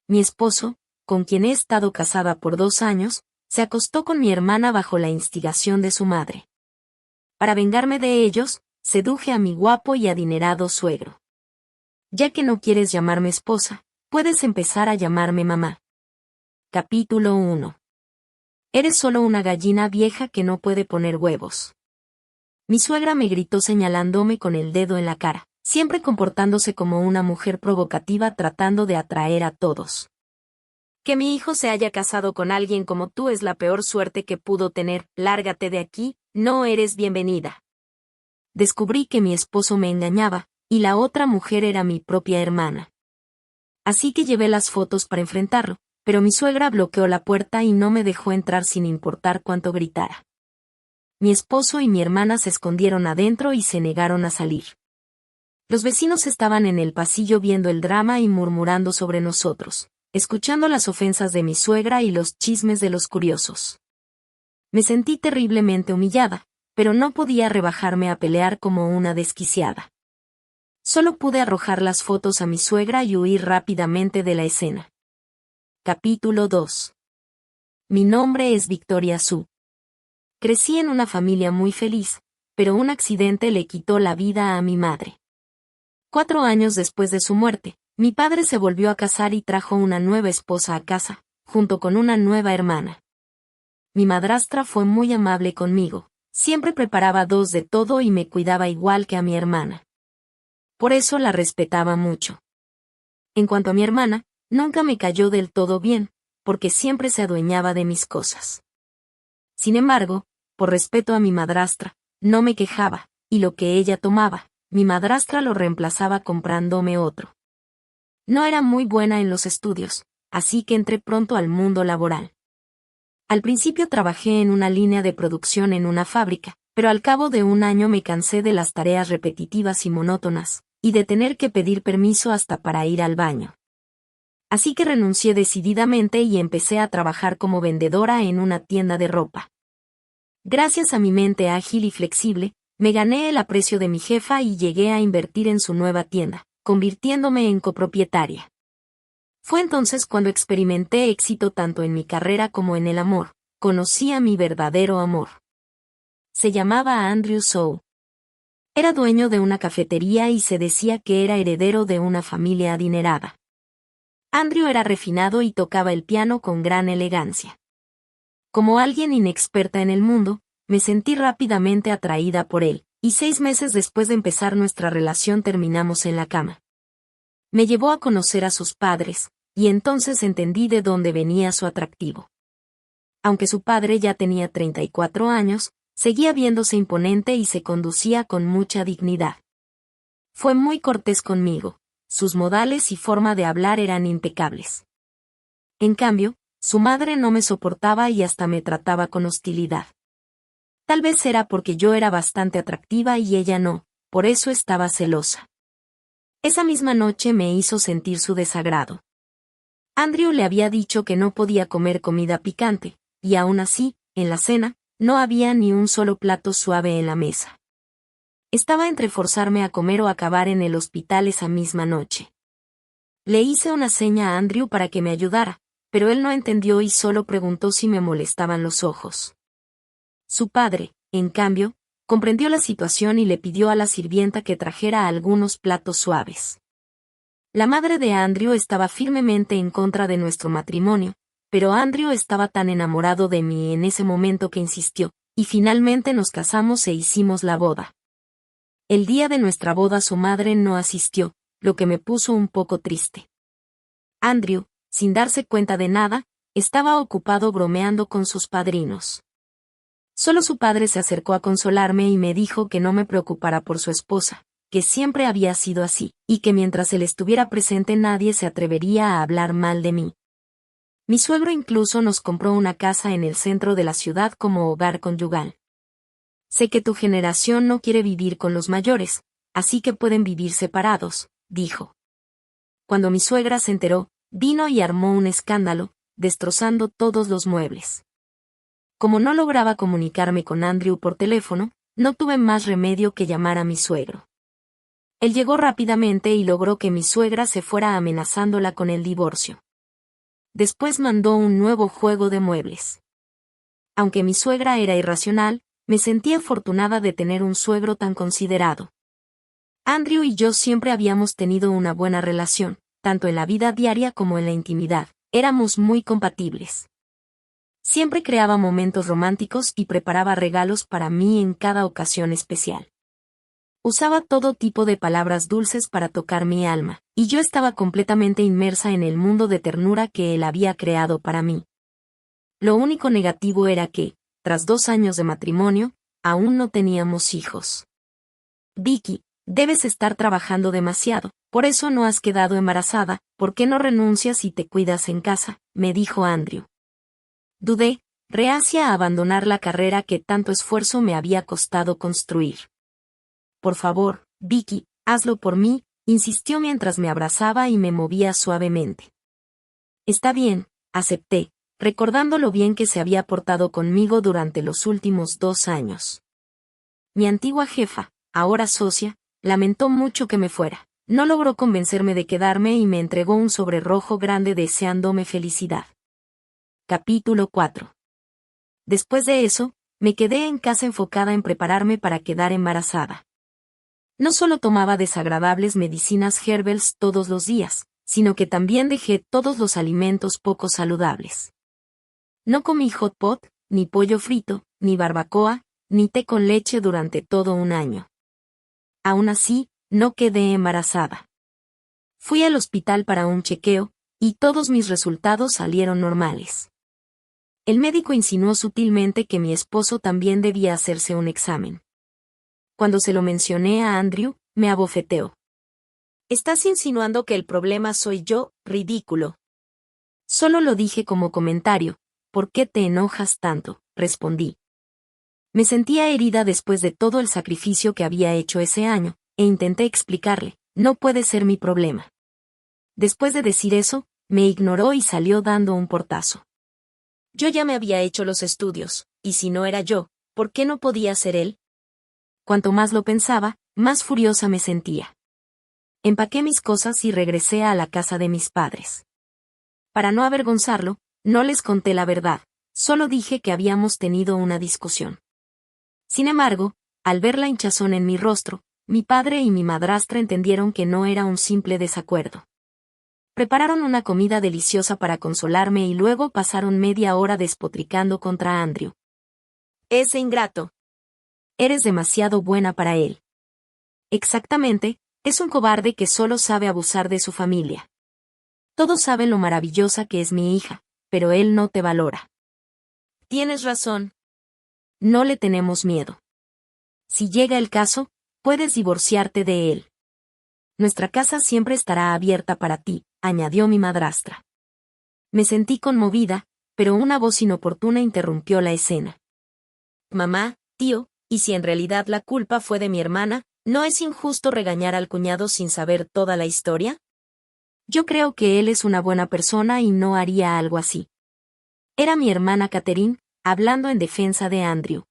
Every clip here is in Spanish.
Mi esposo, con quien he estado casada por 2 años, se acostó con mi hermana bajo la instigación de su madre. Para vengarme de ellos, seduje a mi guapo y adinerado suegro. Ya que no quieres llamarme esposa, puedes empezar a llamarme mamá. Capítulo 1. Eres solo una gallina vieja que no puede poner huevos. Mi suegra me gritó señalándome con el dedo en la cara, siempre comportándose como una mujer provocativa tratando de atraer a todos. Que mi hijo se haya casado con alguien como tú es la peor suerte que pudo tener. Lárgate de aquí, no eres bienvenida. Descubrí que mi esposo me engañaba, y la otra mujer era mi propia hermana. Así que llevé las fotos para enfrentarlo, pero mi suegra bloqueó la puerta y no me dejó entrar sin importar cuánto gritara. Mi esposo y mi hermana se escondieron adentro y se negaron a salir. Los vecinos estaban en el pasillo viendo el drama y murmurando sobre nosotros, escuchando las ofensas de mi suegra y los chismes de los curiosos. Me sentí terriblemente humillada, pero no podía rebajarme a pelear como una desquiciada. Solo pude arrojar las fotos a mi suegra y huir rápidamente de la escena. Capítulo 2. Mi nombre es Victoria Sue. Crecí en una familia muy feliz, pero un accidente le quitó la vida a mi madre. 4 años después de su muerte, mi padre se volvió a casar y trajo una nueva esposa a casa, junto con una nueva hermana. Mi madrastra fue muy amable conmigo, siempre preparaba 2 de todo y me cuidaba igual que a mi hermana. Por eso la respetaba mucho. En cuanto a mi hermana, nunca me cayó del todo bien, porque siempre se adueñaba de mis cosas. Sin embargo, por respeto a mi madrastra, no me quejaba, y lo que ella tomaba, mi madrastra lo reemplazaba comprándome otro. No era muy buena en los estudios, así que entré pronto al mundo laboral. Al principio trabajé en una línea de producción en una fábrica, pero al cabo de 1 año me cansé de las tareas repetitivas y monótonas, y de tener que pedir permiso hasta para ir al baño. Así que renuncié decididamente y empecé a trabajar como vendedora en una tienda de ropa. Gracias a mi mente ágil y flexible, me gané el aprecio de mi jefa y llegué a invertir en su nueva tienda, convirtiéndome en copropietaria. Fue entonces cuando experimenté éxito tanto en mi carrera como en el amor. Conocí a mi verdadero amor. Se llamaba Andrew Sue. Era dueño de una cafetería y se decía que era heredero de una familia adinerada. Andrew era refinado y tocaba el piano con gran elegancia. Como alguien inexperta en el mundo, me sentí rápidamente atraída por él, y 6 meses después de empezar nuestra relación terminamos en la cama. Me llevó a conocer a sus padres, y entonces entendí de dónde venía su atractivo. Aunque su padre ya tenía 34 años, seguía viéndose imponente y se conducía con mucha dignidad. Fue muy cortés conmigo, sus modales y forma de hablar eran impecables. En cambio, su madre no me soportaba y hasta me trataba con hostilidad. Tal vez era porque yo era bastante atractiva y ella no, por eso estaba celosa. Esa misma noche me hizo sentir su desagrado. Andrew le había dicho que no podía comer comida picante, y aún así, en la cena, no había ni un solo plato suave en la mesa. Estaba entre forzarme a comer o acabar en el hospital esa misma noche. Le hice una seña a Andrew para que me ayudara, pero él no entendió y solo preguntó si me molestaban los ojos. Su padre, en cambio, comprendió la situación y le pidió a la sirvienta que trajera algunos platos suaves. La madre de Andrew estaba firmemente en contra de nuestro matrimonio, pero Andrew estaba tan enamorado de mí en ese momento que insistió, y finalmente nos casamos e hicimos la boda. El día de nuestra boda su madre no asistió, lo que me puso un poco triste. Andrew, sin darse cuenta de nada, estaba ocupado bromeando con sus padrinos. Solo su padre se acercó a consolarme y me dijo que no me preocupara por su esposa, que siempre había sido así, y que mientras él estuviera presente nadie se atrevería a hablar mal de mí. Mi suegro incluso nos compró una casa en el centro de la ciudad como hogar conyugal. Sé que tu generación no quiere vivir con los mayores, así que pueden vivir separados, dijo. Cuando mi suegra se enteró, vino y armó un escándalo, destrozando todos los muebles. Como no lograba comunicarme con Andrew por teléfono, no tuve más remedio que llamar a mi suegro. Él llegó rápidamente y logró que mi suegra se fuera amenazándola con el divorcio. después mandó un nuevo juego de muebles. Aunque mi suegra era irracional, me sentí afortunada de tener un suegro tan considerado. Andrew y yo siempre habíamos tenido una buena relación, tanto en la vida diaria como en la intimidad. Éramos muy compatibles. Siempre creaba momentos románticos y preparaba regalos para mí en cada ocasión especial. Usaba todo tipo de palabras dulces para tocar mi alma, y yo estaba completamente inmersa en el mundo de ternura que él había creado para mí. Lo único negativo era que, tras 2 años de matrimonio, aún no teníamos hijos. Vicky, debes estar trabajando demasiado, por eso no has quedado embarazada, ¿por qué no renuncias y te cuidas en casa?, me dijo Andrew. Dudé, reacia a abandonar la carrera que tanto esfuerzo me había costado construir. Por favor, Vicky, hazlo por mí, insistió mientras me abrazaba y me movía suavemente. Está bien, acepté, recordando lo bien que se había portado conmigo durante los últimos 2 años. Mi antigua jefa, ahora socia, lamentó mucho que me fuera. No logró convencerme de quedarme y me entregó un sobre rojo grande deseándome felicidad. Capítulo 4. Después de eso, me quedé en casa enfocada en prepararme para quedar embarazada. No solo tomaba desagradables medicinas herbals todos los días, sino que también dejé todos los alimentos poco saludables. No comí hot pot, ni pollo frito, ni barbacoa, ni té con leche durante todo un año. Aún así, no quedé embarazada. Fui al hospital para un chequeo, y todos mis resultados salieron normales. El médico insinuó sutilmente que mi esposo también debía hacerse un examen. Cuando se lo mencioné a Andrew, me abofeteó. «Estás insinuando que el problema soy yo, ridículo». Solo lo dije como comentario. «¿Por qué te enojas tanto?», respondí. Me sentía herida después de todo el sacrificio que había hecho ese año, e intenté explicarle, no puede ser mi problema. Después de decir eso, me ignoró y salió dando un portazo. Yo ya me había hecho los estudios, y si no era yo, ¿por qué no podía ser él? Cuanto más lo pensaba, más furiosa me sentía. Empaqué mis cosas y regresé a la casa de mis padres. Para no avergonzarlo, no les conté la verdad, solo dije que habíamos tenido una discusión. Sin embargo, al ver la hinchazón en mi rostro, mi padre y mi madrastra entendieron que no era un simple desacuerdo. Prepararon una comida deliciosa para consolarme y luego pasaron media hora despotricando contra Andrew. «Ese ingrato. Eres demasiado buena para él». Exactamente, es un cobarde que solo sabe abusar de su familia. Todos saben lo maravillosa que es mi hija, pero él no te valora. Tienes razón. No le tenemos miedo. Si llega el caso, puedes divorciarte de él. Nuestra casa siempre estará abierta para ti, añadió mi madrastra. Me sentí conmovida, pero una voz inoportuna interrumpió la escena. Mamá, tío, y si en realidad la culpa fue de mi hermana, ¿no es injusto regañar al cuñado sin saber toda la historia? Yo creo que él es una buena persona y no haría algo así. Era mi hermana Catherine, hablando en defensa de Andrew.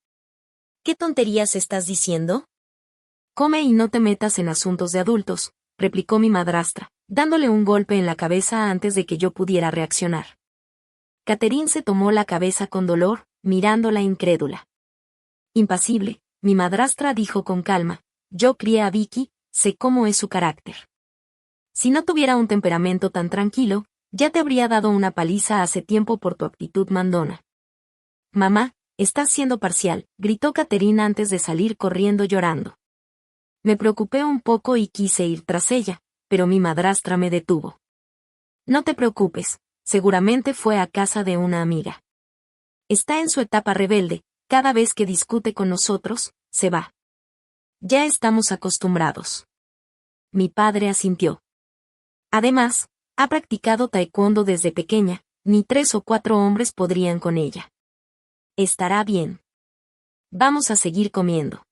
¿Qué tonterías estás diciendo? Come y no te metas en asuntos de adultos, replicó mi madrastra, dándole un golpe en la cabeza antes de que yo pudiera reaccionar. Catherine se tomó la cabeza con dolor, mirándola incrédula. Impasible, mi madrastra dijo con calma, yo crié a Vicky, sé cómo es su carácter. Si no tuviera un temperamento tan tranquilo, ya te habría dado una paliza hace tiempo por tu actitud mandona. Mamá, estás siendo parcial, gritó Catherine antes de salir corriendo llorando. Me preocupé un poco y quise ir tras ella, pero mi madrastra me detuvo. No te preocupes, seguramente fue a casa de una amiga. Está en su etapa rebelde, cada vez que discute con nosotros, se va. Ya estamos acostumbrados. Mi padre asintió. Además, ha practicado taekwondo desde pequeña, ni 3 o 4 hombres podrían con ella. Estará bien. Vamos a seguir comiendo.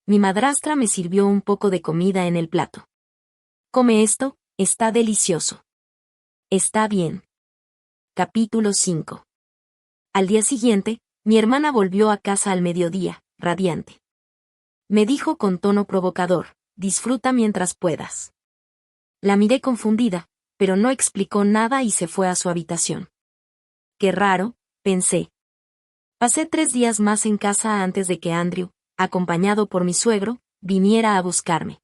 Mi madrastra me sirvió un poco de comida en el plato. Come esto, está delicioso. Está bien. Capítulo 5. Al día siguiente, mi hermana volvió a casa al mediodía, radiante. Me dijo con tono provocador, disfruta mientras puedas. La miré confundida, pero no explicó nada y se fue a su habitación. Qué raro, pensé. Pasé 3 días más en casa antes de que Andrew, acompañado por mi suegro, viniera a buscarme.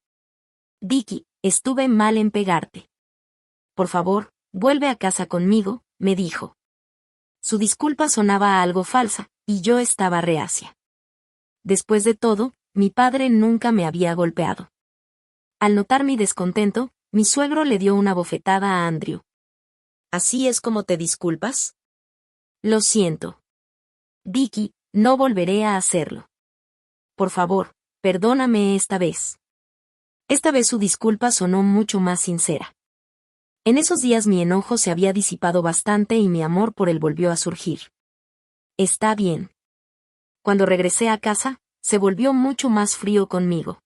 Vicky, estuve mal en pegarte. Por favor, vuelve a casa conmigo, me dijo. Su disculpa sonaba algo falsa, y yo estaba reacia. Después de todo, mi padre nunca me había golpeado. Al notar mi descontento, mi suegro le dio una bofetada a Andrew. ¿Así es como te disculpas? Lo siento. Vicky, no volveré a hacerlo. Por favor, perdóname esta vez. Esta vez su disculpa sonó mucho más sincera. En esos días mi enojo se había disipado bastante y mi amor por él volvió a surgir. Está bien. Cuando regresé a casa, se volvió mucho más frío conmigo.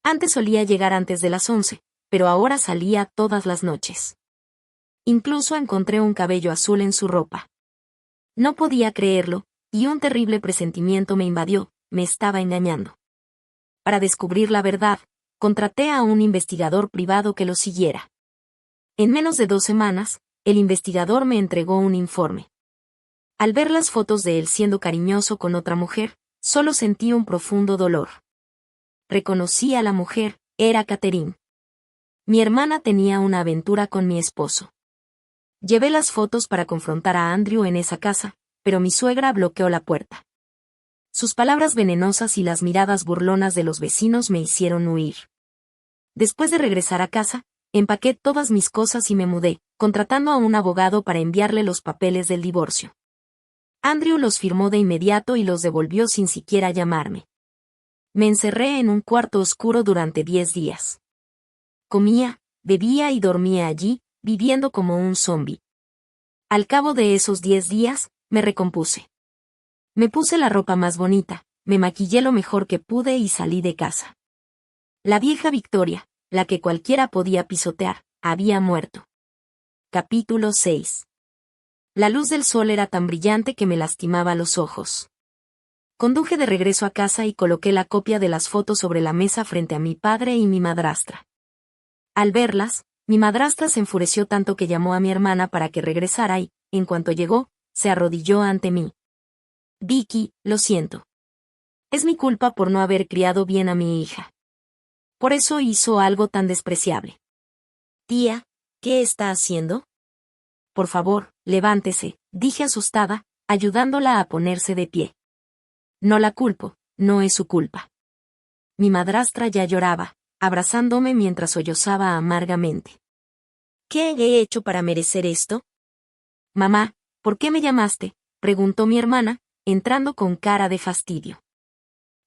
Antes solía llegar antes de las 11, pero ahora salía todas las noches. Incluso encontré un cabello azul en su ropa. No podía creerlo, y un terrible presentimiento me invadió, me estaba engañando. Para descubrir la verdad, contraté a un investigador privado que lo siguiera. En menos de 2 semanas, el investigador me entregó un informe. Al ver las fotos de él siendo cariñoso con otra mujer, solo sentí un profundo dolor. Reconocí a la mujer, era Catherine. Mi hermana tenía una aventura con mi esposo. Llevé las fotos para confrontar a Andrew en esa casa, pero mi suegra bloqueó la puerta. Sus palabras venenosas y las miradas burlonas de los vecinos me hicieron huir. Después de regresar a casa, empaqué todas mis cosas y me mudé, contratando a un abogado para enviarle los papeles del divorcio. Andrew los firmó de inmediato y los devolvió sin siquiera llamarme. Me encerré en un cuarto oscuro durante 10 días. Comía, bebía y dormía allí, viviendo como un zombi. Al cabo de esos 10 días, me recompuse. Me puse la ropa más bonita, me maquillé lo mejor que pude y salí de casa. La vieja Victoria, la que cualquiera podía pisotear, había muerto. Capítulo 6. La luz del sol era tan brillante que me lastimaba los ojos. Conduje de regreso a casa y coloqué la copia de las fotos sobre la mesa frente a mi padre y mi madrastra. Al verlas, mi madrastra se enfureció tanto que llamó a mi hermana para que regresara y, en cuanto llegó, se arrodilló ante mí. Vicky, lo siento. Es mi culpa por no haber criado bien a mi hija. Por eso hizo algo tan despreciable. Tía, ¿qué está haciendo? Por favor, levántese, dije asustada, ayudándola a ponerse de pie. No la culpo, no es su culpa. Mi madrastra ya lloraba, abrazándome mientras sollozaba amargamente. ¿Qué he hecho para merecer esto? Mamá, ¿por qué me llamaste?, preguntó mi hermana, entrando con cara de fastidio.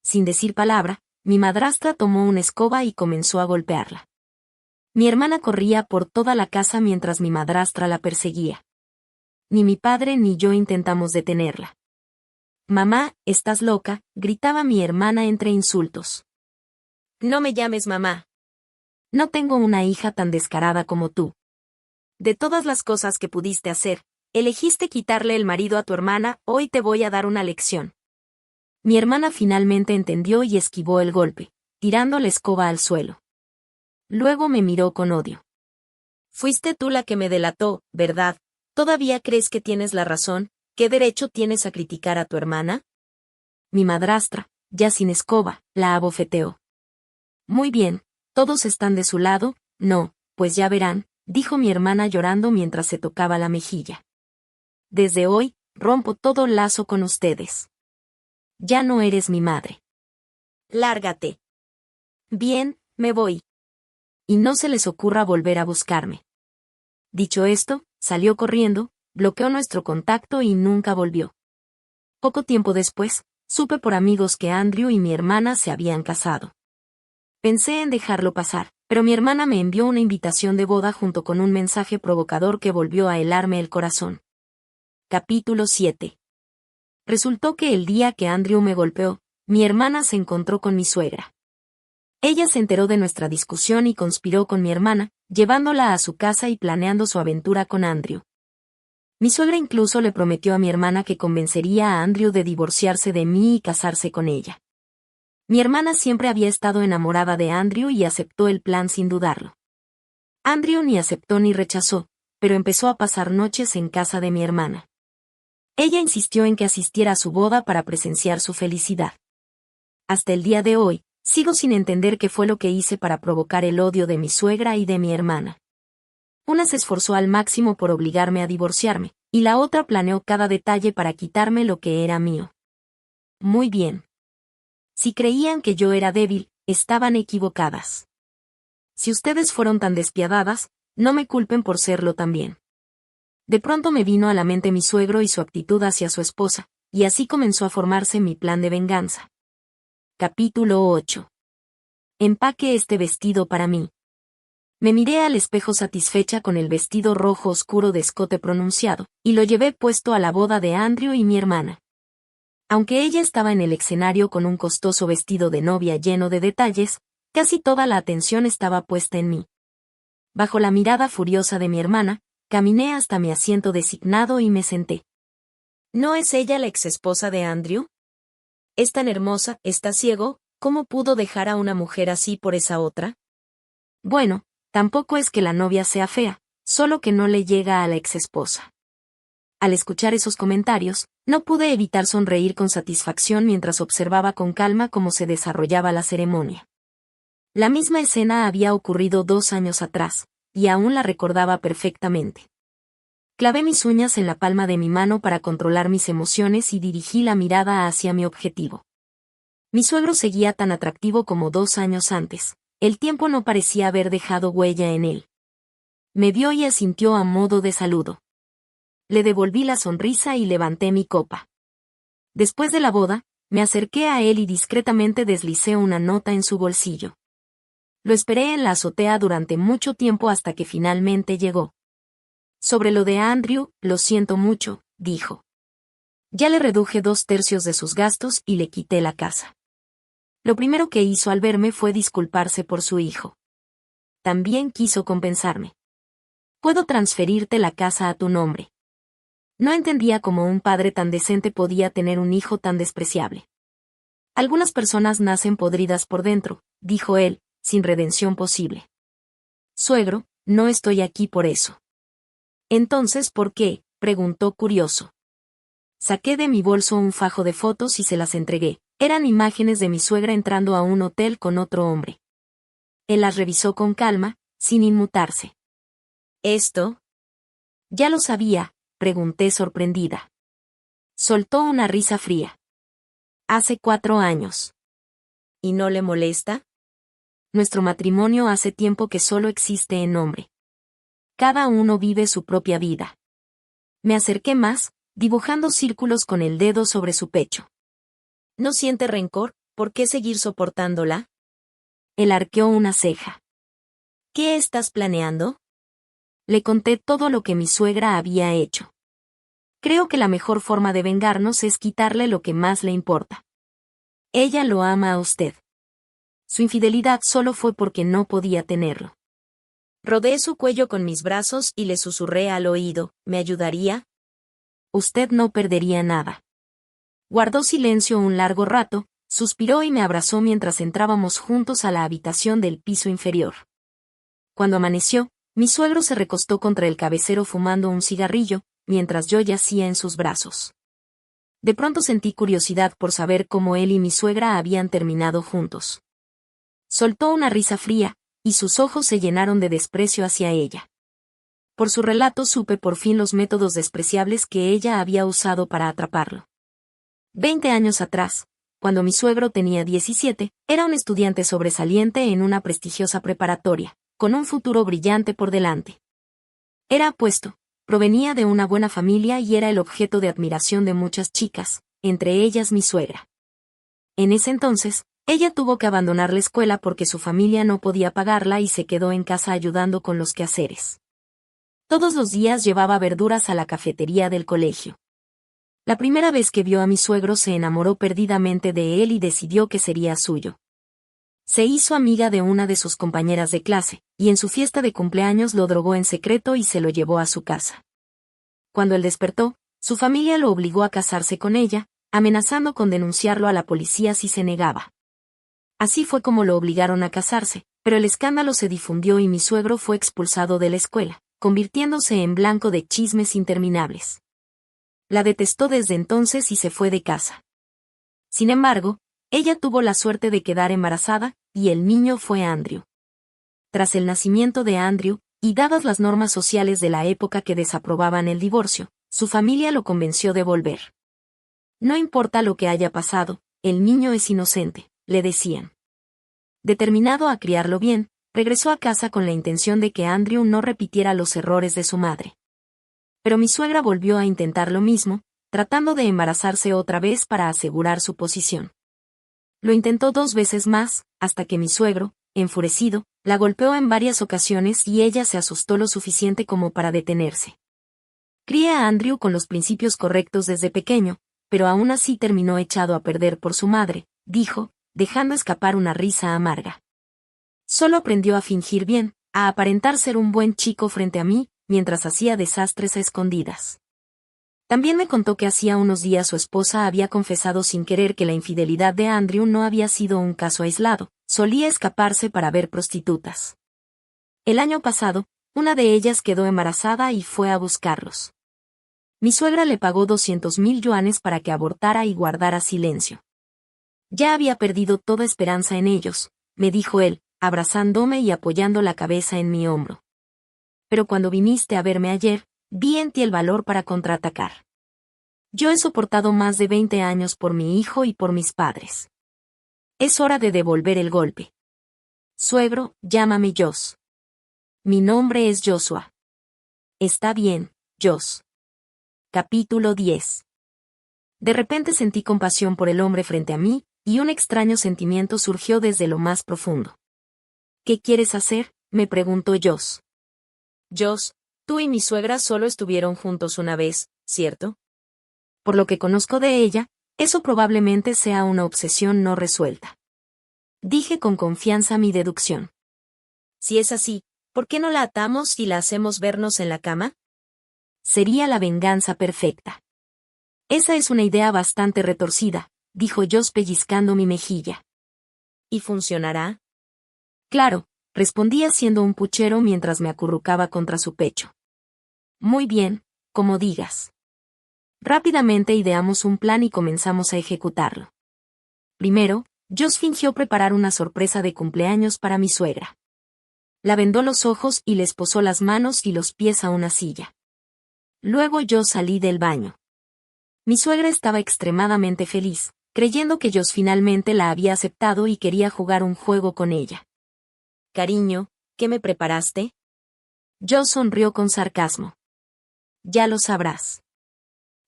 Sin decir palabra, mi madrastra tomó una escoba y comenzó a golpearla. Mi hermana corría por toda la casa mientras mi madrastra la perseguía. Ni mi padre ni yo intentamos detenerla. Mamá, estás loca, gritaba mi hermana entre insultos. No me llames mamá. No tengo una hija tan descarada como tú. De todas las cosas que pudiste hacer, elegiste quitarle el marido a tu hermana, hoy te voy a dar una lección. Mi hermana finalmente entendió y esquivó el golpe, tirando la escoba al suelo. Luego me miró con odio. Fuiste tú la que me delató, ¿verdad? ¿Todavía crees que tienes la razón? ¿Qué derecho tienes a criticar a tu hermana? Mi madrastra, ya sin escoba, la abofeteó. Muy bien, todos están de su lado, no, pues ya verán, dijo mi hermana llorando mientras se tocaba la mejilla. Desde hoy, rompo todo lazo con ustedes. Ya no eres mi madre. Lárgate. Bien, me voy. Y no se les ocurra volver a buscarme. Dicho esto, salió corriendo, bloqueó nuestro contacto y nunca volvió. Poco tiempo después, supe por amigos que Andrew y mi hermana se habían casado. Pensé en dejarlo pasar, pero mi hermana me envió una invitación de boda junto con un mensaje provocador que volvió a helarme el corazón. Capítulo 7. Resultó que el día que Andrew me golpeó, mi hermana se encontró con mi suegra. Ella se enteró de nuestra discusión y conspiró con mi hermana, llevándola a su casa y planeando su aventura con Andrew. Mi suegra incluso le prometió a mi hermana que convencería a Andrew de divorciarse de mí y casarse con ella. Mi hermana siempre había estado enamorada de Andrew y aceptó el plan sin dudarlo. Andrew ni aceptó ni rechazó, pero empezó a pasar noches en casa de mi hermana. Ella insistió en que asistiera a su boda para presenciar su felicidad. Hasta el día de hoy, sigo sin entender qué fue lo que hice para provocar el odio de mi suegra y de mi hermana. Una se esforzó al máximo por obligarme a divorciarme, y la otra planeó cada detalle para quitarme lo que era mío. Muy bien. Si creían que yo era débil, estaban equivocadas. Si ustedes fueron tan despiadadas, no me culpen por serlo también. De pronto me vino a la mente mi suegro y su actitud hacia su esposa, y así comenzó a formarse mi plan de venganza. Capítulo 8. Empaque este vestido para mí. Me miré al espejo satisfecha con el vestido rojo oscuro de escote pronunciado, y lo llevé puesto a la boda de Andrew y mi hermana. Aunque ella estaba en el escenario con un costoso vestido de novia lleno de detalles, casi toda la atención estaba puesta en mí. Bajo la mirada furiosa de mi hermana, caminé hasta mi asiento designado y me senté. ¿No es ella la exesposa de Andrew? Es tan hermosa, está ciego, ¿cómo pudo dejar a una mujer así por esa otra? Bueno, tampoco es que la novia sea fea, solo que no le llega a la exesposa. Al escuchar esos comentarios, no pude evitar sonreír con satisfacción mientras observaba con calma cómo se desarrollaba la ceremonia. La misma escena había ocurrido 2 años atrás, y aún la recordaba perfectamente. Clavé mis uñas en la palma de mi mano para controlar mis emociones y dirigí la mirada hacia mi objetivo. Mi suegro seguía tan atractivo como 2 años antes, el tiempo no parecía haber dejado huella en él. Me vio y asintió a modo de saludo. Le devolví la sonrisa y levanté mi copa. Después de la boda, me acerqué a él y discretamente deslicé una nota en su bolsillo. Lo esperé en la azotea durante mucho tiempo hasta que finalmente llegó. Sobre lo de Andrew, lo siento mucho, dijo. Ya le reduje 2/3 de sus gastos y le quité la casa. Lo primero que hizo al verme fue disculparse por su hijo. También quiso compensarme. Puedo transferirte la casa a tu nombre. No entendía cómo un padre tan decente podía tener un hijo tan despreciable. Algunas personas nacen podridas por dentro, dijo él, sin redención posible. Suegro, no estoy aquí por eso. Entonces, ¿por qué?, preguntó curioso. Saqué de mi bolso un fajo de fotos y se las entregué. Eran imágenes de mi suegra entrando a un hotel con otro hombre. Él las revisó con calma, sin inmutarse. ¿Esto? Ya lo sabía, pregunté sorprendida. Soltó una risa fría. Hace 4 años. ¿Y no le molesta? Nuestro matrimonio hace tiempo que solo existe en nombre. Cada uno vive su propia vida. Me acerqué más, dibujando círculos con el dedo sobre su pecho. ¿No siente rencor? ¿Por qué seguir soportándola? Él arqueó una ceja. ¿Qué estás planeando? Le conté todo lo que mi suegra había hecho. Creo que la mejor forma de vengarnos es quitarle lo que más le importa. Ella lo ama a usted. Su infidelidad solo fue porque no podía tenerlo. Rodeé su cuello con mis brazos y le susurré al oído, ¿me ayudaría? Usted no perdería nada. Guardó silencio un largo rato, suspiró y me abrazó mientras entrábamos juntos a la habitación del piso inferior. Cuando amaneció, mi suegro se recostó contra el cabecero fumando un cigarrillo, mientras yo yacía en sus brazos. De pronto sentí curiosidad por saber cómo él y mi suegra habían terminado juntos. Soltó una risa fría, y sus ojos se llenaron de desprecio hacia ella. Por su relato supe por fin los métodos despreciables que ella había usado para atraparlo. 20 años atrás, cuando mi suegro tenía 17, era un estudiante sobresaliente en una prestigiosa preparatoria, con un futuro brillante por delante. Era apuesto, provenía de una buena familia y era el objeto de admiración de muchas chicas, entre ellas mi suegra. En ese entonces, ella tuvo que abandonar la escuela porque su familia no podía pagarla y se quedó en casa ayudando con los quehaceres. Todos los días llevaba verduras a la cafetería del colegio. La primera vez que vio a mi suegro se enamoró perdidamente de él y decidió que sería suyo. Se hizo amiga de una de sus compañeras de clase, y en su fiesta de cumpleaños lo drogó en secreto y se lo llevó a su casa. Cuando él despertó, su familia lo obligó a casarse con ella, amenazando con denunciarlo a la policía si se negaba. Así fue como lo obligaron a casarse, Pero el escándalo se difundió y mi suegro fue expulsado de la escuela, convirtiéndose en blanco de chismes interminables. La detestó desde entonces y se fue de casa. Sin embargo, ella tuvo la suerte de quedar embarazada, y el niño fue Andrew. Tras el nacimiento de Andrew, y dadas las normas sociales de la época que desaprobaban el divorcio, su familia lo convenció de volver. No importa lo que haya pasado, el niño es inocente, le decían. Determinado a criarlo bien, regresó a casa con la intención de que Andrew no repitiera los errores de su madre. Pero mi suegra volvió a intentar lo mismo, tratando de embarazarse otra vez para asegurar su posición. Lo intentó 2 veces más, hasta que mi suegro, enfurecido, la golpeó en varias ocasiones y ella se asustó lo suficiente como para detenerse. Crié a Andrew con los principios correctos desde pequeño, pero aún así terminó echado a perder por su madre, dijo, dejando escapar una risa amarga. Solo aprendió a fingir bien, a aparentar ser un buen chico frente a mí, mientras hacía desastres a escondidas. También me contó que hacía unos días su esposa había confesado sin querer que la infidelidad de Andrew no había sido un caso aislado, solía escaparse para ver prostitutas. El año pasado, una de ellas quedó embarazada y fue a buscarlos. Mi suegra le pagó 200,000 yuanes para que abortara y guardara silencio. Ya había perdido toda esperanza en ellos, me dijo él, abrazándome y apoyando la cabeza en mi hombro. Pero cuando viniste a verme ayer, vi en ti el valor para contraatacar. Yo he soportado más de 20 años por mi hijo y por mis padres. Es hora de devolver el golpe. Suegro, llámame Jos. Mi nombre es Joshua. Está bien, Jos. Capítulo 10. De repente sentí compasión por el hombre frente a mí, y un extraño sentimiento surgió desde lo más profundo. ¿Qué quieres hacer?, me preguntó Jos. Jos, tú y mi suegra solo estuvieron juntos una vez, ¿cierto? Por lo que conozco de ella, eso probablemente sea una obsesión no resuelta. Dije con confianza mi deducción. Si es así, ¿por qué no la atamos y la hacemos vernos en la cama? Sería la venganza perfecta. Esa es una idea bastante retorcida, dijo Jos pellizcando mi mejilla. ¿Y funcionará? Claro, respondí haciendo un puchero mientras me acurrucaba contra su pecho. Muy bien, como digas. Rápidamente ideamos un plan y comenzamos a ejecutarlo. Primero, Jos fingió preparar una sorpresa de cumpleaños para mi suegra. La vendó los ojos y le esposó las manos y los pies a una silla. Luego yo salí del baño. Mi suegra estaba extremadamente feliz, creyendo que Jos finalmente la había aceptado y quería jugar un juego con ella. Cariño, ¿qué me preparaste? Jos sonrió con sarcasmo. Ya lo sabrás.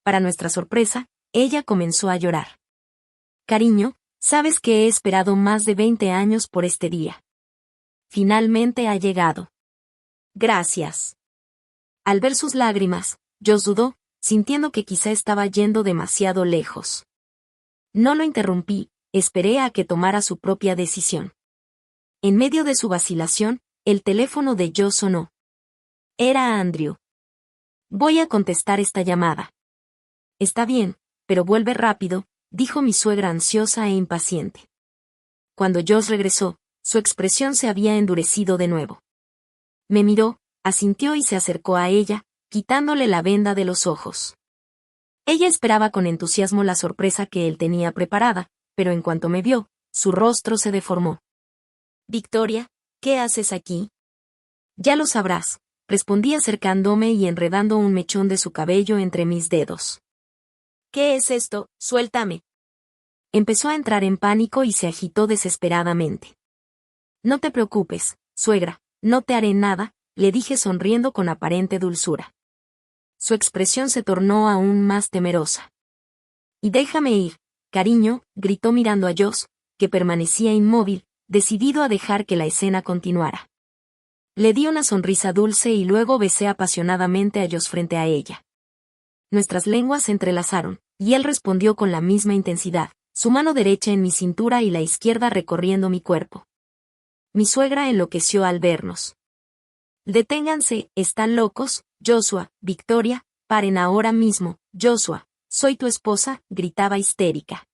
Para nuestra sorpresa, ella comenzó a llorar. Cariño, sabes que he esperado más de 20 años por este día. Finalmente ha llegado. Gracias. Al ver sus lágrimas, Jos dudó, sintiendo que quizá estaba yendo demasiado lejos. No lo interrumpí, esperé a que tomara su propia decisión. En medio de su vacilación, el teléfono de Jos sonó. Era Andrew. Voy a contestar esta llamada. Está bien, pero vuelve rápido, dijo mi suegra ansiosa e impaciente. Cuando Jos regresó, su expresión se había endurecido de nuevo. Me miró, asintió y se acercó a ella, quitándole la venda de los ojos. Ella esperaba con entusiasmo la sorpresa que él tenía preparada, pero en cuanto me vio, su rostro se deformó. Victoria, ¿qué haces aquí? Ya lo sabrás, respondí acercándome y enredando un mechón de su cabello entre mis dedos. ¿Qué es esto? Suéltame. Empezó a entrar en pánico y se agitó desesperadamente. No te preocupes, suegra, no te haré nada, le dije sonriendo con aparente dulzura. Su expresión se tornó aún más temerosa. Y déjame ir, cariño, gritó mirando a Jos, que permanecía inmóvil, decidido a dejar que la escena continuara. Le di una sonrisa dulce y luego besé apasionadamente a Jos frente a ella. Nuestras lenguas se entrelazaron, y él respondió con la misma intensidad, su mano derecha en mi cintura y la izquierda recorriendo mi cuerpo. Mi suegra enloqueció al vernos. Deténganse, están locos, Joshua, Victoria, paren ahora mismo, Joshua, soy tu esposa, gritaba histérica.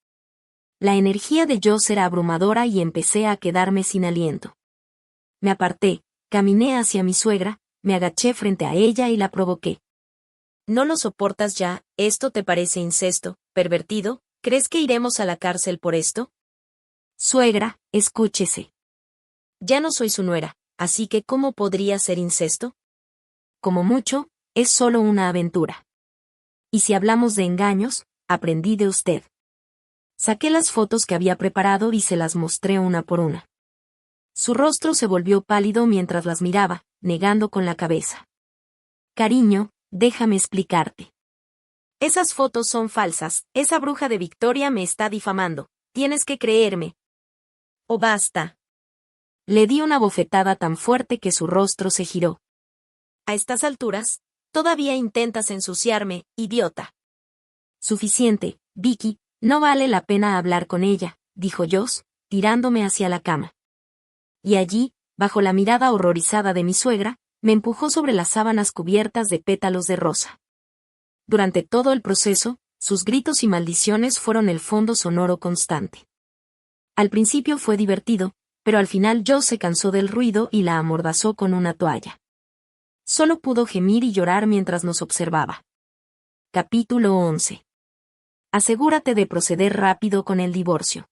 La energía de Jos era abrumadora y empecé a quedarme sin aliento. Me aparté, caminé hacia mi suegra, me agaché frente a ella y la provoqué. ¿No lo soportas ya? ¿Esto te parece incesto, pervertido? ¿Crees que iremos a la cárcel por esto? Suegra, escúchese. Ya no soy su nuera, así que ¿cómo podría ser incesto? Como mucho, es solo una aventura. Y si hablamos de engaños, aprendí de usted. Saqué las fotos que había preparado y se las mostré una por una. Su rostro se volvió pálido mientras las miraba, negando con la cabeza. Cariño, déjame explicarte. Esas fotos son falsas, esa bruja de Victoria me está difamando, tienes que creerme. ¡Oh, basta! Le di una bofetada tan fuerte que su rostro se giró. A estas alturas, todavía intentas ensuciarme, idiota. Suficiente, Vicky, no vale la pena hablar con ella, dijo Joss, tirándome hacia la cama. Y allí, bajo la mirada horrorizada de mi suegra, me empujó sobre las sábanas cubiertas de pétalos de rosa. Durante todo el proceso, sus gritos y maldiciones fueron el fondo sonoro constante. Al principio fue divertido, pero al final Joss se cansó del ruido y la amordazó con una toalla. Solo pudo gemir y llorar mientras nos observaba. Capítulo 11. Asegúrate de proceder rápido con el divorcio.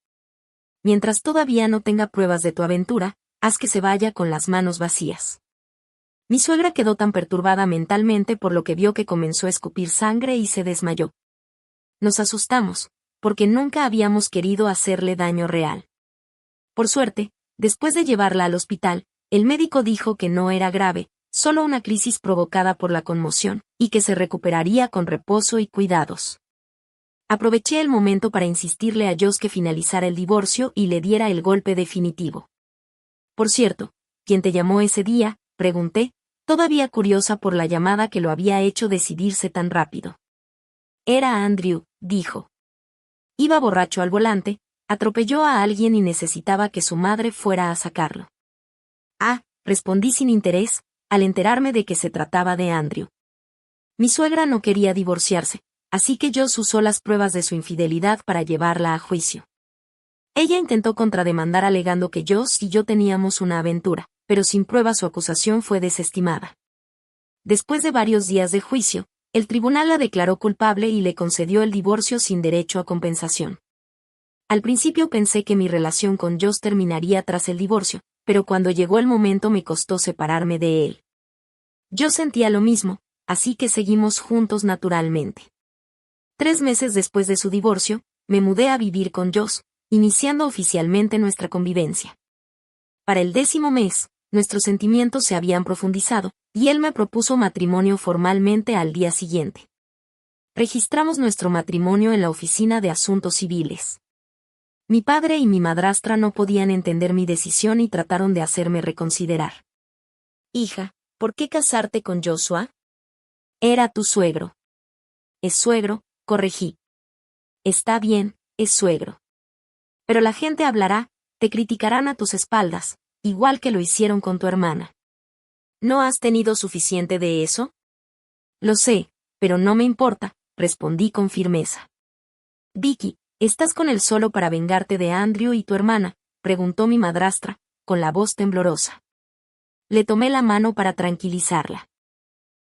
Mientras todavía no tenga pruebas de tu aventura, haz que se vaya con las manos vacías. Mi suegra quedó tan perturbada mentalmente por lo que vio que comenzó a escupir sangre y se desmayó. Nos asustamos, porque nunca habíamos querido hacerle daño real. Por suerte, después de llevarla al hospital, el médico dijo que no era grave, solo una crisis provocada por la conmoción, y que se recuperaría con reposo y cuidados. Aproveché el momento para insistirle a Joss que finalizara el divorcio y le diera el golpe definitivo. Por cierto, ¿quién te llamó ese día?, pregunté, todavía curiosa por la llamada que lo había hecho decidirse tan rápido. Era Andrew, dijo. Iba borracho al volante, atropelló a alguien y necesitaba que su madre fuera a sacarlo. Ah, respondí sin interés, al enterarme de que se trataba de Andrew. Mi suegra no quería divorciarse, así que Joss usó las pruebas de su infidelidad para llevarla a juicio. Ella intentó contrademandar alegando que Joss y yo teníamos una aventura, pero sin pruebas su acusación fue desestimada. Después de varios días de juicio, el tribunal la declaró culpable y le concedió el divorcio sin derecho a compensación. Al principio pensé que mi relación con Joss terminaría tras el divorcio, pero cuando llegó el momento me costó separarme de él. Yo sentía lo mismo, así que seguimos juntos naturalmente. 3 meses después de su divorcio, me mudé a vivir con Joss, iniciando oficialmente nuestra convivencia. Para el 10º mes, nuestros sentimientos se habían profundizado, y él me propuso matrimonio formalmente al día siguiente. Registramos nuestro matrimonio en la Oficina de Asuntos Civiles. Mi padre y mi madrastra no podían entender mi decisión y trataron de hacerme reconsiderar. Hija, ¿por qué casarte con Joshua? Era tu suegro. Es suegro, corregí. Está bien, es suegro. Pero la gente hablará, te criticarán a tus espaldas, igual que lo hicieron con tu hermana. ¿No has tenido suficiente de eso? Lo sé, pero no me importa, respondí con firmeza. Vicky, ¿estás con él solo para vengarte de Andrew y tu hermana?, preguntó mi madrastra, con la voz temblorosa. Le tomé la mano para tranquilizarla.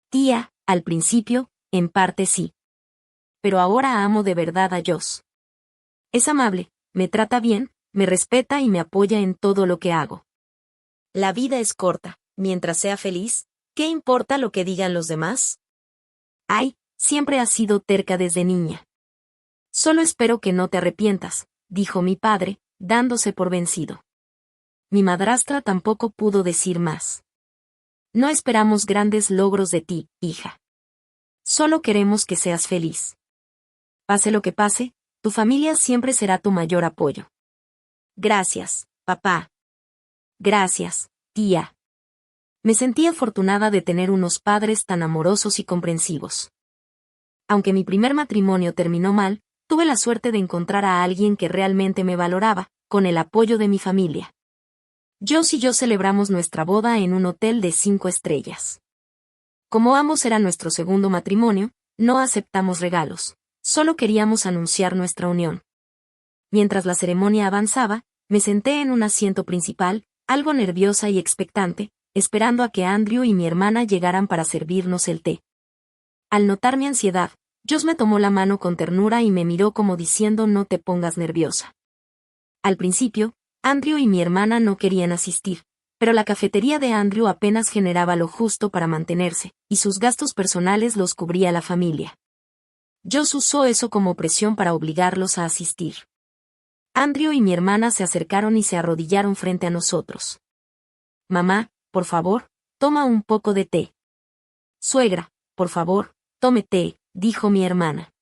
Tía, al principio, en parte sí. Pero ahora amo de verdad a Joss. Es amable, me trata bien, me respeta y me apoya en todo lo que hago. La vida es corta, mientras sea feliz, ¿qué importa lo que digan los demás? Ay, siempre has sido terca desde niña. Solo espero que no te arrepientas, dijo mi padre, dándose por vencido. Mi madrastra tampoco pudo decir más. No esperamos grandes logros de ti, hija. Solo queremos que seas feliz. Pase lo que pase, tu familia siempre será tu mayor apoyo. Gracias, papá. Gracias, tía. Me sentí afortunada de tener unos padres tan amorosos y comprensivos. Aunque mi primer matrimonio terminó mal, tuve la suerte de encontrar a alguien que realmente me valoraba, con el apoyo de mi familia. Joss y yo celebramos nuestra boda en un hotel de 5 estrellas. Como ambos era nuestro segundo matrimonio, no aceptamos regalos, solo queríamos anunciar nuestra unión. Mientras la ceremonia avanzaba, me senté en un asiento principal, algo nerviosa y expectante, esperando a que Andrew y mi hermana llegaran para servirnos el té. Al notar mi ansiedad, Josh me tomó la mano con ternura y me miró como diciendo no te pongas nerviosa. Al principio, Andrew y mi hermana no querían asistir, pero la cafetería de Andrew apenas generaba lo justo para mantenerse, y sus gastos personales los cubría la familia. Josh usó eso como presión para obligarlos a asistir. Andrew y mi hermana se acercaron y se arrodillaron frente a nosotros. Mamá, por favor, toma un poco de té. Suegra, por favor, tome té, dijo mi hermana.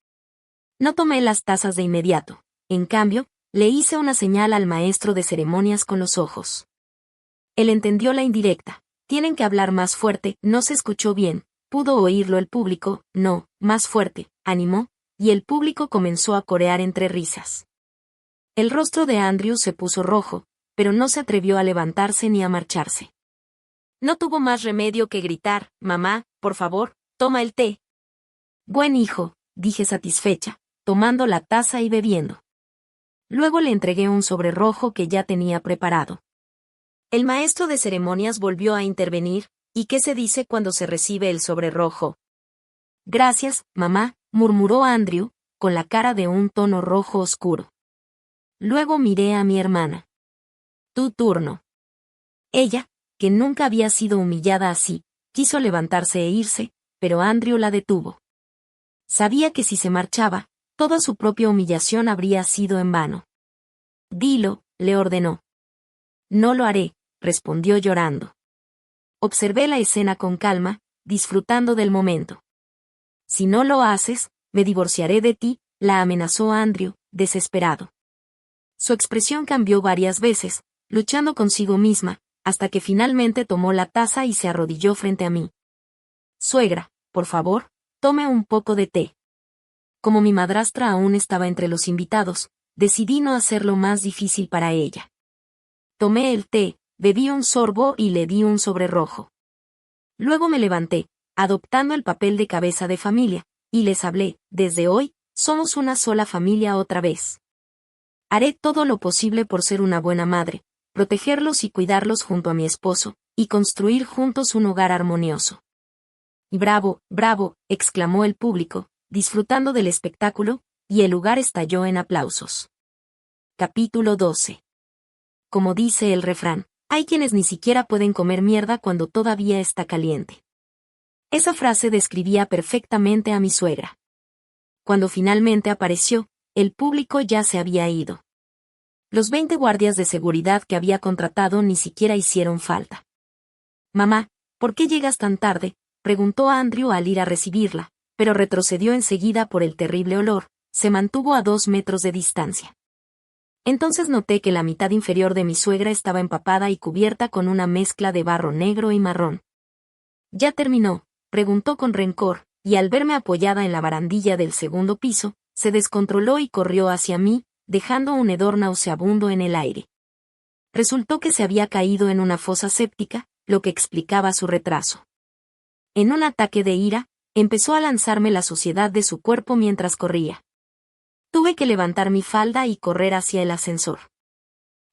No tomé las tazas de inmediato, en cambio, le hice una señal al maestro de ceremonias con los ojos. Él entendió la indirecta. Tienen que hablar más fuerte, no se escuchó bien. Pudo oírlo el público, no, más fuerte, animó, y el público comenzó a corear entre risas. El rostro de Andrew se puso rojo, pero no se atrevió a levantarse ni a marcharse. No tuvo más remedio que gritar, mamá, por favor, toma el té. Buen hijo, dije satisfecha, tomando la taza y bebiendo. Luego le entregué un sobre rojo que ya tenía preparado. El maestro de ceremonias volvió a intervenir, ¿y qué se dice cuando se recibe el sobre rojo? Gracias, mamá, murmuró Andrew, con la cara de un tono rojo oscuro. Luego miré a mi hermana. Tu turno. Ella, que nunca había sido humillada así, quiso levantarse e irse, pero Andrew la detuvo. Sabía que si se marchaba, toda su propia humillación habría sido en vano. Dilo, le ordenó. No lo haré, respondió llorando. Observé la escena con calma, disfrutando del momento. Si no lo haces, me divorciaré de ti, la amenazó Andrew, desesperado. Su expresión cambió varias veces, luchando consigo misma, hasta que finalmente tomó la taza y se arrodilló frente a mí. Suegra, por favor, tome un poco de té. Como mi madrastra aún estaba entre los invitados, decidí no hacerlo más difícil para ella. Tomé el té, bebí un sorbo y le di un sobre rojo. Luego me levanté, adoptando el papel de cabeza de familia, y les hablé, desde hoy, somos una sola familia otra vez. Haré todo lo posible por ser una buena madre, protegerlos y cuidarlos junto a mi esposo, y construir juntos un hogar armonioso. Y bravo, bravo, exclamó el público, disfrutando del espectáculo, y el lugar estalló en aplausos. Capítulo 12. Como dice el refrán, hay quienes ni siquiera pueden comer mierda cuando todavía está caliente. Esa frase describía perfectamente a mi suegra. Cuando finalmente apareció, el público ya se había ido. Los 20 guardias de seguridad que había contratado ni siquiera hicieron falta. Mamá, ¿por qué llegas tan tarde?, preguntó Andrew al ir a recibirla, pero retrocedió enseguida por el terrible olor, se mantuvo a 2 metros de distancia. Entonces noté que la mitad inferior de mi suegra estaba empapada y cubierta con una mezcla de barro negro y marrón. ¿Ya terminó?, preguntó con rencor, y al verme apoyada en la barandilla del segundo piso, se descontroló y corrió hacia mí, dejando un hedor nauseabundo en el aire. Resultó que se había caído en una fosa séptica, lo que explicaba su retraso. En un ataque de ira, empezó a lanzarme la suciedad de su cuerpo mientras corría. Tuve que levantar mi falda y correr hacia el ascensor.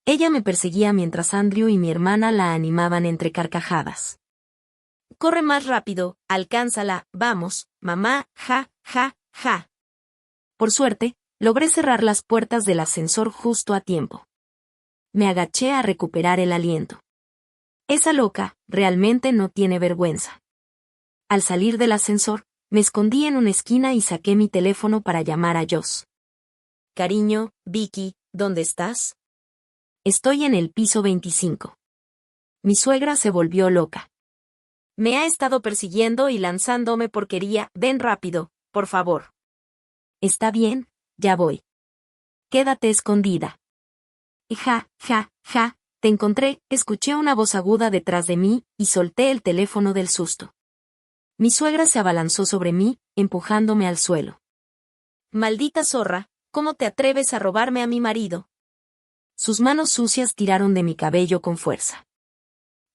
Ella me perseguía mientras Andrew y mi hermana la animaban entre carcajadas. Corre más rápido, alcánzala, vamos, mamá, ja, ja, ja. Por suerte, logré cerrar las puertas del ascensor justo a tiempo. Me agaché a recuperar el aliento. Esa loca, realmente no tiene vergüenza. Al salir del ascensor, me escondí en una esquina y saqué mi teléfono para llamar a Josh. Cariño, Vicky, ¿dónde estás? Estoy en el piso 25. Mi suegra se volvió loca. Me ha estado persiguiendo y lanzándome porquería, ven rápido, por favor. Está bien, ya voy. Quédate escondida. Ja, ja, ja, te encontré, escuché una voz aguda detrás de mí, y solté el teléfono del susto. Mi suegra se abalanzó sobre mí, empujándome al suelo. Maldita zorra, ¿cómo te atreves a robarme a mi marido? Sus manos sucias tiraron de mi cabello con fuerza.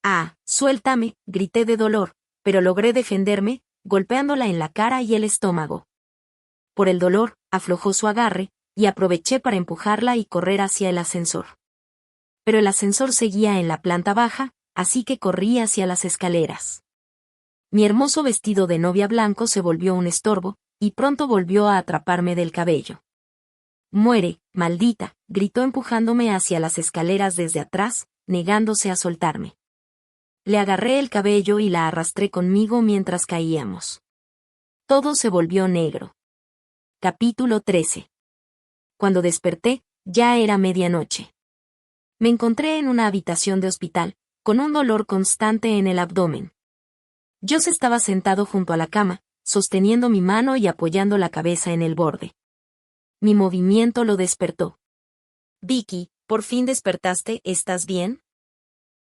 Ah, suéltame, grité de dolor, pero logré defenderme, golpeándola en la cara y el estómago. Por el dolor, aflojó su agarre, y aproveché para empujarla y correr hacia el ascensor. Pero el ascensor seguía en la planta baja, así que corrí hacia las escaleras. Mi hermoso vestido de novia blanco se volvió un estorbo, y pronto volvió a atraparme del cabello. «Muere, maldita», gritó empujándome hacia las escaleras desde atrás, negándose a soltarme. Le agarré el cabello y la arrastré conmigo mientras caíamos. Todo se volvió negro. Capítulo 13. Cuando desperté, ya era medianoche. Me encontré en una habitación de hospital, con un dolor constante en el abdomen. Joss estaba sentado junto a la cama, sosteniendo mi mano y apoyando la cabeza en el borde. Mi movimiento lo despertó. «Vicky, por fin despertaste, ¿estás bien?»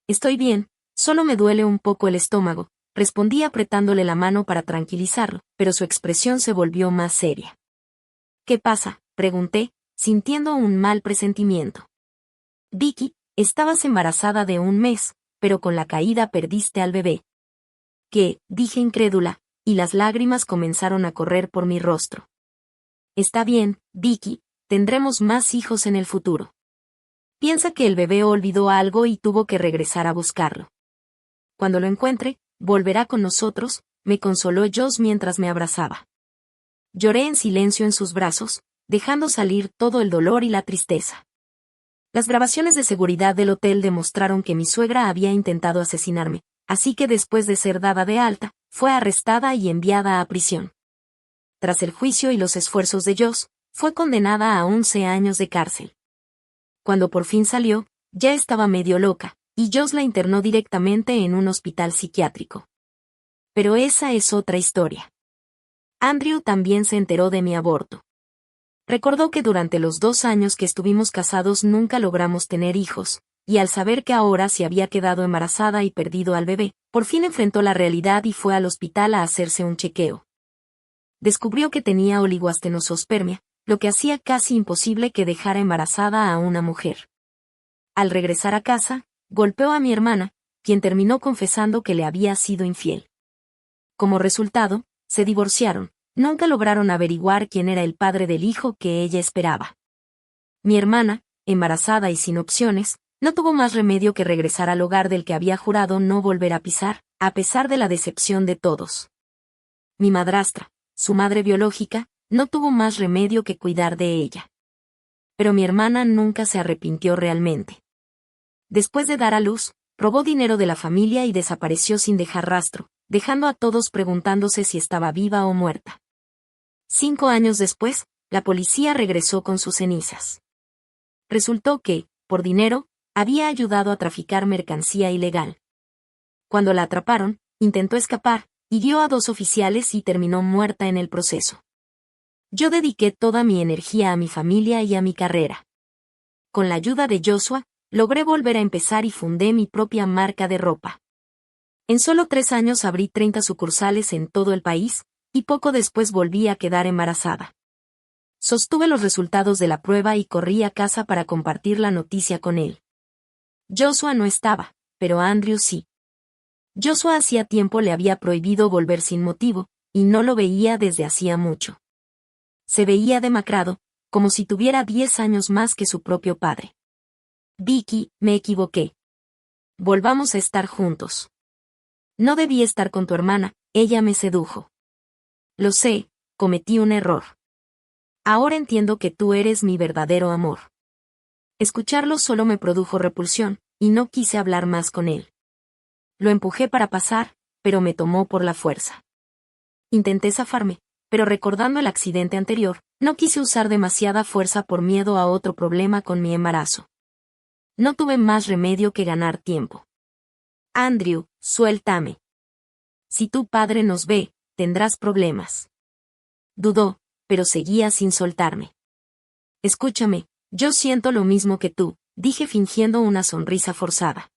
«Estoy bien, solo me duele un poco el estómago», respondí apretándole la mano para tranquilizarlo, pero su expresión se volvió más seria. «¿Qué pasa?», pregunté, sintiendo un mal presentimiento. «Vicky, estabas embarazada de un mes, pero con la caída perdiste al bebé». «¿Qué?», dije incrédula, y las lágrimas comenzaron a correr por mi rostro. «Está bien, Vicky, tendremos más hijos en el futuro. Piensa que el bebé olvidó algo y tuvo que regresar a buscarlo. Cuando lo encuentre, volverá con nosotros», me consoló Joss mientras me abrazaba. Lloré en silencio en sus brazos, dejando salir todo el dolor y la tristeza. Las grabaciones de seguridad del hotel demostraron que mi suegra había intentado asesinarme, así que después de ser dada de alta, fue arrestada y enviada a prisión. Tras el juicio y los esfuerzos de Joss, fue condenada a 11 años de cárcel. Cuando por fin salió, ya estaba medio loca, y Joss la internó directamente en un hospital psiquiátrico. Pero esa es otra historia. Andrew también se enteró de mi aborto. Recordó que durante los 2 años que estuvimos casados nunca logramos tener hijos, y al saber que ahora se había quedado embarazada y perdido al bebé, por fin enfrentó la realidad y fue al hospital a hacerse un chequeo. Descubrió que tenía oligoastenosospermia, lo que hacía casi imposible que dejara embarazada a una mujer. Al regresar a casa, golpeó a mi hermana, quien terminó confesando que le había sido infiel. Como resultado, se divorciaron. Nunca lograron averiguar quién era el padre del hijo que ella esperaba. Mi hermana, embarazada y sin opciones, no tuvo más remedio que regresar al hogar del que había jurado no volver a pisar, a pesar de la decepción de todos. Mi madrastra, su madre biológica, no tuvo más remedio que cuidar de ella. Pero mi hermana nunca se arrepintió realmente. Después de dar a luz, robó dinero de la familia y desapareció sin dejar rastro, dejando a todos preguntándose si estaba viva o muerta. 5 años después, la policía regresó con sus cenizas. Resultó que, por dinero, había ayudado a traficar mercancía ilegal. Cuando la atraparon, intentó escapar, hirió a 2 oficiales y terminó muerta en el proceso. Yo dediqué toda mi energía a mi familia y a mi carrera. Con la ayuda de Joshua, logré volver a empezar y fundé mi propia marca de ropa. En solo 3 años abrí 30 sucursales en todo el país, y poco después volví a quedar embarazada. Sostuve los resultados de la prueba y corrí a casa para compartir la noticia con él. Joshua no estaba, pero Andrew sí. Joshua hacía tiempo le había prohibido volver sin motivo, y no lo veía desde hacía mucho. Se veía demacrado, como si tuviera 10 años más que su propio padre. Vicky, me equivoqué. Volvamos a estar juntos. No debí estar con tu hermana, ella me sedujo. Lo sé, cometí un error. Ahora entiendo que tú eres mi verdadero amor. Escucharlo solo me produjo repulsión, y no quise hablar más con él. Lo empujé para pasar, pero me tomó por la fuerza. Intenté zafarme, pero recordando el accidente anterior, no quise usar demasiada fuerza por miedo a otro problema con mi embarazo. No tuve más remedio que ganar tiempo. Andrew, suéltame. Si tu padre nos ve, tendrás problemas. Dudó, pero seguía sin soltarme. Escúchame, yo siento lo mismo que tú, dije fingiendo una sonrisa forzada.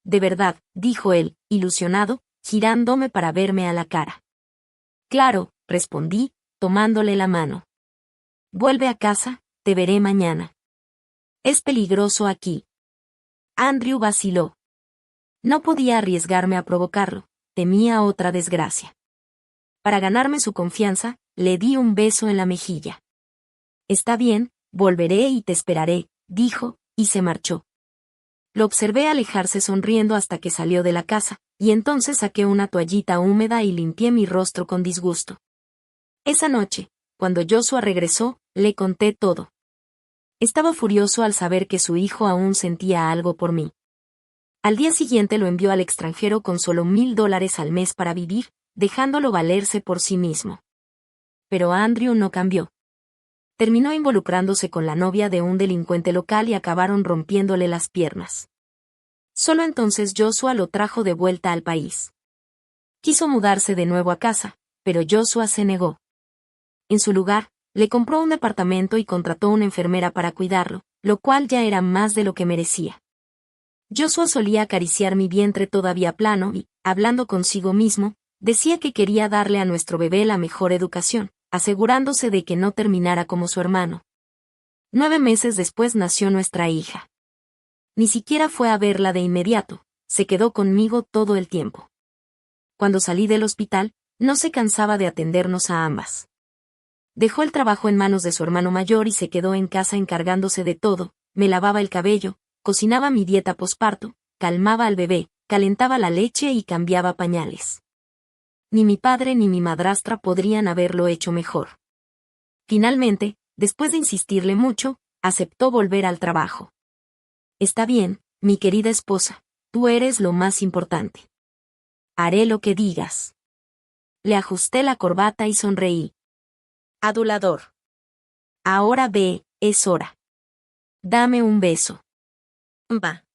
De verdad, dijo él, ilusionado, girándome para verme a la cara. Claro, respondí, tomándole la mano. Vuelve a casa, te veré mañana. Es peligroso aquí. Andrew vaciló. No podía arriesgarme a provocarlo, temía otra desgracia. Para ganarme su confianza, le di un beso en la mejilla. Está bien, volveré y te esperaré, dijo, y se marchó. Lo observé alejarse sonriendo hasta que salió de la casa, y entonces saqué una toallita húmeda y limpié mi rostro con disgusto. Esa noche, cuando Joshua regresó, le conté todo. Estaba furioso al saber que su hijo aún sentía algo por mí. Al día siguiente lo envió al extranjero con solo $1000 al mes para vivir, dejándolo valerse por sí mismo. Pero Andrew no cambió. Terminó involucrándose con la novia de un delincuente local y acabaron rompiéndole las piernas. Solo entonces Joshua lo trajo de vuelta al país. Quiso mudarse de nuevo a casa, pero Joshua se negó. En su lugar, le compró un departamento y contrató una enfermera para cuidarlo, lo cual ya era más de lo que merecía. Joshua solía acariciar mi vientre todavía plano y, hablando consigo mismo, decía que quería darle a nuestro bebé la mejor educación, asegurándose de que no terminara como su hermano. 9 meses después nació nuestra hija. Ni siquiera fue a verla de inmediato, se quedó conmigo todo el tiempo. Cuando salí del hospital, no se cansaba de atendernos a ambas. Dejó el trabajo en manos de su hermano mayor y se quedó en casa encargándose de todo, me lavaba el cabello, cocinaba mi dieta posparto, calmaba al bebé, calentaba la leche y cambiaba pañales. Ni mi padre ni mi madrastra podrían haberlo hecho mejor. Finalmente, después de insistirle mucho, aceptó volver al trabajo. Está bien, mi querida esposa, tú eres lo más importante. Haré lo que digas. Le ajusté la corbata y sonreí. Adulador. Ahora ve, es hora. Dame un beso. Va.